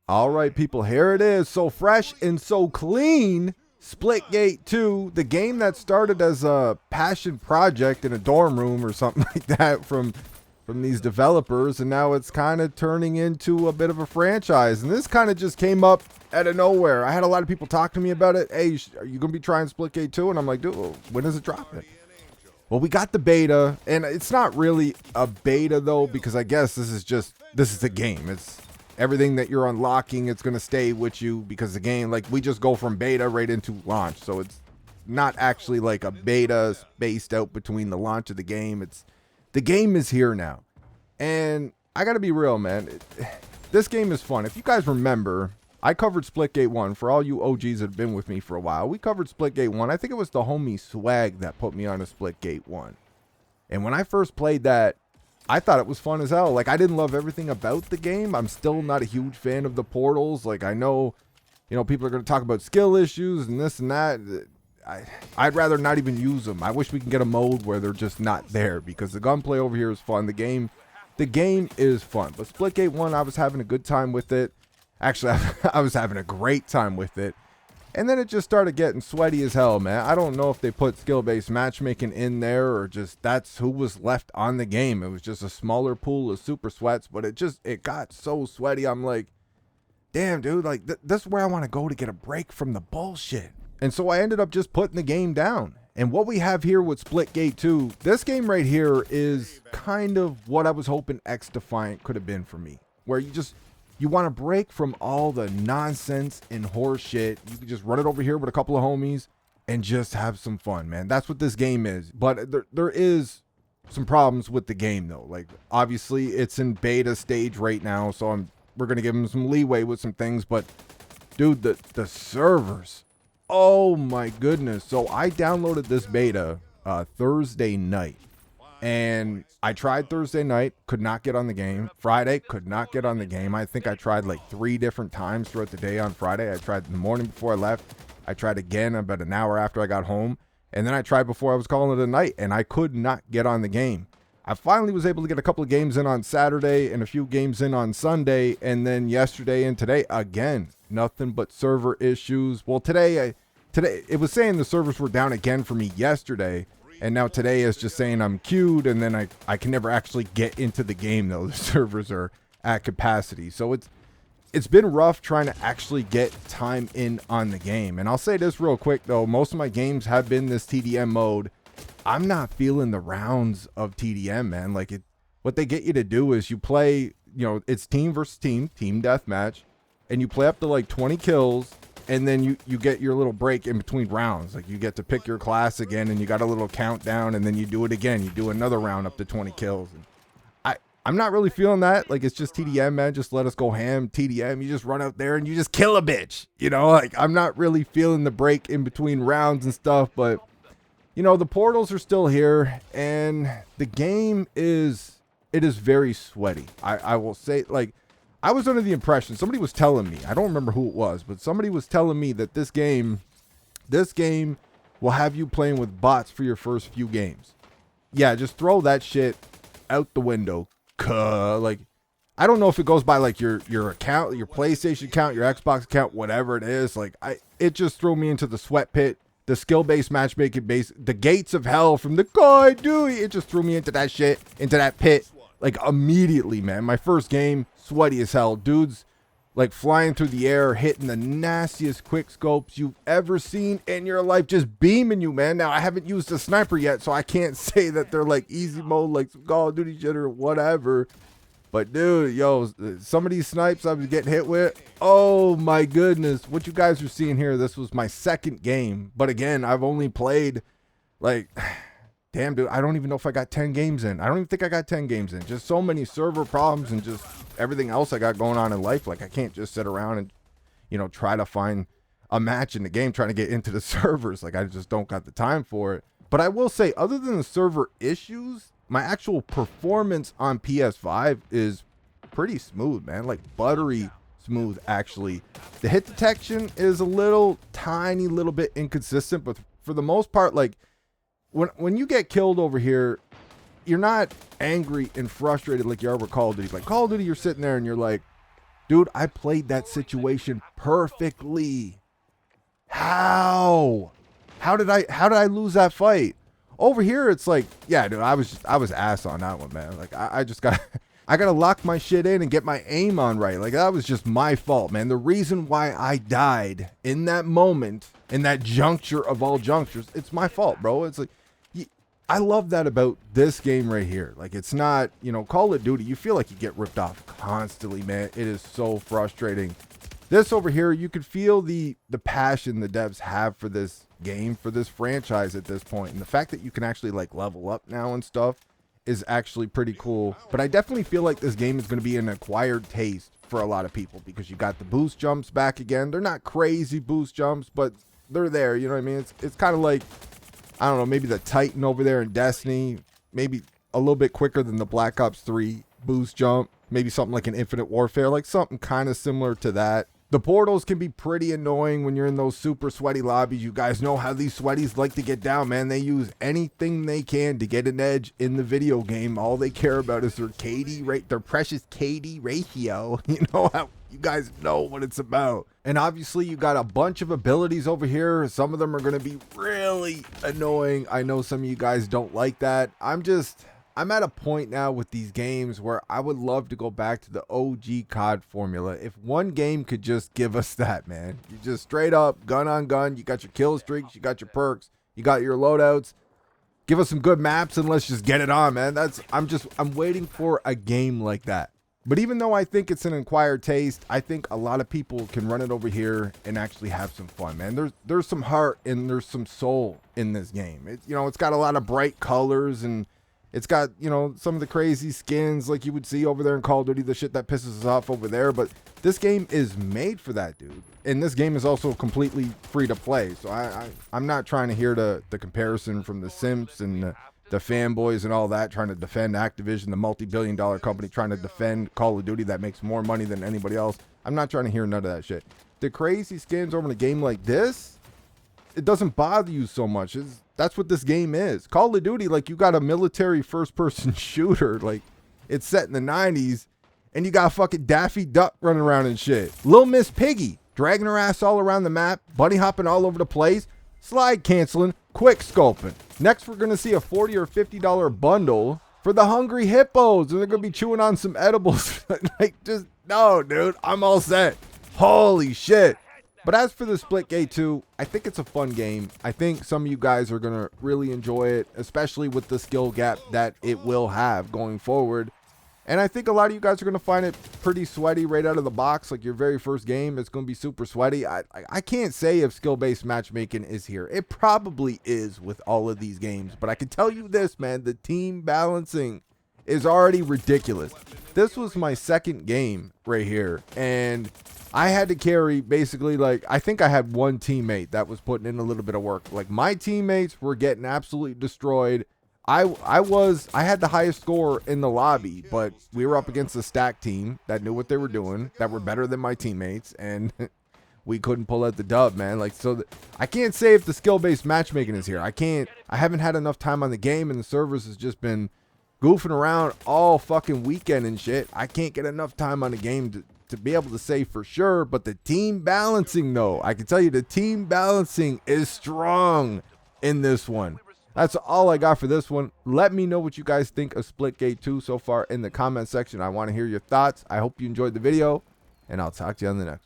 All right, people, here it is. So fresh and so clean. Splitgate 2, the game that started as a passion project in a dorm room or something like that from these developers, and now it's kind of turning into a bit of a franchise. And this kind of just came up out of nowhere. I had a lot of people talk to me about it. Hey, are you going to be trying Splitgate 2? And I'm like, dude, when is it dropping? Well, we got the beta, and it's not really a beta though, because I guess this is the game. It's everything that you're unlocking, it's going to stay with you, because the game, like, we just go from beta right into launch. So it's not actually like a beta spaced out between the launch of the game. The game is here now. And I got to be real, man. This game is fun. If you guys remember, I covered Splitgate 1. For all you OGs that have been with me for a while, we covered Splitgate 1. I think it was the homie Swag that put me on a Splitgate 1. And when I first played that, I thought it was fun as hell. Like, I didn't love everything about the game. I'm still not a huge fan of the portals. Like, I know, people are going to talk about skill issues and this and that. I'd rather not even use them. I wish we can get a mode where they're just not there, because the gunplay over here is fun. The game is fun. But Splitgate 1, I was having a good time with it. Actually, I was having a great time with it. And then it just started getting sweaty as hell, man. I don't know if they put skill-based matchmaking in there or just that's who was left on the game. It was just a smaller pool of super sweats, but it got so sweaty. I'm like, damn, dude, like this is where I want to go to get a break from the bullshit. And so I ended up just putting the game down. And what we have here with Splitgate 2, this game right here is kind of what I was hoping X Defiant could have been for me, where you want to break from all the nonsense and horse shit. You can just run it over here with a couple of homies and just have some fun, man. That's what this game is. But there is some problems with the game, though. Like, obviously, it's in beta stage right now, so we're going to give them some leeway with some things. But, dude, the servers, oh my goodness. So I downloaded this beta Thursday night. And I tried Thursday night, could not get on the game. Friday, could not get on the game. I think I tried like 3 different times throughout the day on Friday. I tried in the morning before I left. I tried again about an hour after I got home. And then I tried before I was calling it a night, and I could not get on the game. I finally was able to get a couple of games in on Saturday and a few games in on Sunday. And then yesterday and today, again, nothing but server issues. Well, today it was saying the servers were down again for me yesterday. And now today is just saying I'm queued, and then I can never actually get into the game, though. The servers are at capacity. So it's been rough trying to actually get time in on the game. And I'll say this real quick, though. Most of my games have been this TDM mode. I'm not feeling the rounds of TDM, man. Like, what they get you to do is you play, it's team versus team deathmatch, and you play up to like 20 kills. And then you get your little break in between rounds. Like, you get to pick your class again, and you got a little countdown, and then you do it again. You do another round up to 20 kills. And I'm not really feeling that. Like, it's just TDM, man. Just let us go ham. TDM, you just run out there and you just kill a bitch. Like, I'm not really feeling the break in between rounds and stuff. But, the portals are still here, and the game is very sweaty. I will say, like, I was under the impression, somebody was telling me, I don't remember who it was, but somebody was telling me that this game will have you playing with bots for your first few games. Yeah, just throw that shit out the window. Like, I don't know if it goes by like your account, your PlayStation account, your Xbox account, whatever it is. Like, it just threw me into the sweat pit, the skill-based matchmaking base, the gates of hell from the Call of Duty. It just threw me into that shit, into that pit, like, immediately, man. My first game, sweaty as hell. Dudes, like, flying through the air, hitting the nastiest quick scopes you've ever seen in your life, just beaming you, man. Now, I haven't used a sniper yet, so I can't say that they're, like, easy mode, like some Call of Duty shit or whatever. But, dude, yo, some of these snipes I was getting hit with, oh, my goodness. What you guys are seeing here, this was my second game. But, again, I've only played, like... Damn, dude, I don't even know if I got 10 games in. I don't even think I got 10 games in. Just so many server problems and just everything else I got going on in life. Like, I can't just sit around and, try to find a match in the game trying to get into the servers. Like, I just don't got the time for it. But I will say, other than the server issues, my actual performance on PS5 is pretty smooth, man. Like, buttery smooth, actually. The hit detection is a tiny little bit inconsistent, but for the most part, like, when you get killed over here, you're not angry and frustrated like you are with Call of Duty. Like, Call of Duty, you're sitting there and you're like, Dude, I played that situation perfectly. How? How did I lose that fight? Over here, it's like, yeah, dude, I was ass on that one, man. Like, I just got, I gotta lock my shit in and get my aim on right. Like, that was just my fault, man. The reason why I died in that moment, in that juncture of all junctures, it's my fault, bro. It's like, I love that about this game right here. Like, it's not, you know, Call of Duty, you feel like you get ripped off constantly, man. It is so frustrating. This over here, you could feel the passion the devs have for this game, for this franchise at this point. And the fact that you can actually, like, level up now and stuff is actually pretty cool. But I definitely feel like this game is going to be an acquired taste for a lot of people because you got the boost jumps back again. They're not crazy boost jumps, but they're there. You know what I mean? It's kind of like, I don't know, maybe the Titan over there in Destiny, maybe a little bit quicker than the Black Ops 3 boost jump, maybe something like an Infinite Warfare, like something kind of similar to that. The portals can be pretty annoying when you're in those super sweaty lobbies. You guys know how these sweaties like to get down, man. They use anything they can to get an edge in the video game. All they care about is their KD rate, their precious KD ratio. You know how you guys know what it's about. And obviously you got a bunch of abilities over here. Some of them are going to be really annoying. I know some of you guys don't like that. I'm at a point now with these games where I would love to go back to the OG COD formula. If one game could just give us that, man. You just straight up gun on gun. You got your kill streaks. You got your perks. You got your loadouts. Give us some good maps and let's just get it on, man. I'm waiting for a game like that. But even though I think it's an acquired taste, I think a lot of people can run it over here and actually have some fun, man. There's some heart and there's some soul in this game. It's got a lot of bright colors and it's got, some of the crazy skins like you would see over there in Call of Duty, the shit that pisses us off over there. But this game is made for that, dude. And this game is also completely free to play. So I'm not trying to hear the comparison from the simps and the fanboys and all that, trying to defend Activision, the multi-billion-dollar company, trying to defend Call of Duty that makes more money than anybody else. I'm not trying to hear none of that shit. The crazy skins over in a game like this, it doesn't bother you so much. That's what this game is. Call of Duty, like, you got a military first-person shooter. Like, it's set in the 90s, and you got fucking Daffy Duck running around and shit. Lil Miss Piggy dragging her ass all around the map, bunny hopping all over the place, slide canceling, quick scoping. Next, we're going to see a $40 or $50 bundle for the hungry hippos, and they're going to be chewing on some edibles. No, dude, I'm all set. Holy shit. But as for the Splitgate 2, I think it's a fun game. I think some of you guys are going to really enjoy it, especially with the skill gap that it will have going forward. And I think a lot of you guys are going to find it pretty sweaty right out of the box. Like your very first game, it's going to be super sweaty. I can't say if skill-based matchmaking is here. It probably is with all of these games. But I can tell you this, man. The team balancing is already ridiculous. This was my second game right here. And I had to carry basically, like, I think I had one teammate that was putting in a little bit of work. Like, my teammates were getting absolutely destroyed. I had the highest score in the lobby, but we were up against a stack team that knew what they were doing, that were better than my teammates, and we couldn't pull out the dub, man. Like, so I can't say if the skill-based matchmaking is here. I haven't had enough time on the game, and the servers has just been goofing around all fucking weekend and shit. I can't get enough time on the game to be able to say for sure, but the team balancing, though, I can tell you the team balancing is strong in this one. That's all I got for this one. Let me know what you guys think of Splitgate 2 so far in the comment section. I want to hear your thoughts. I hope you enjoyed the video, and I'll talk to you on the next one.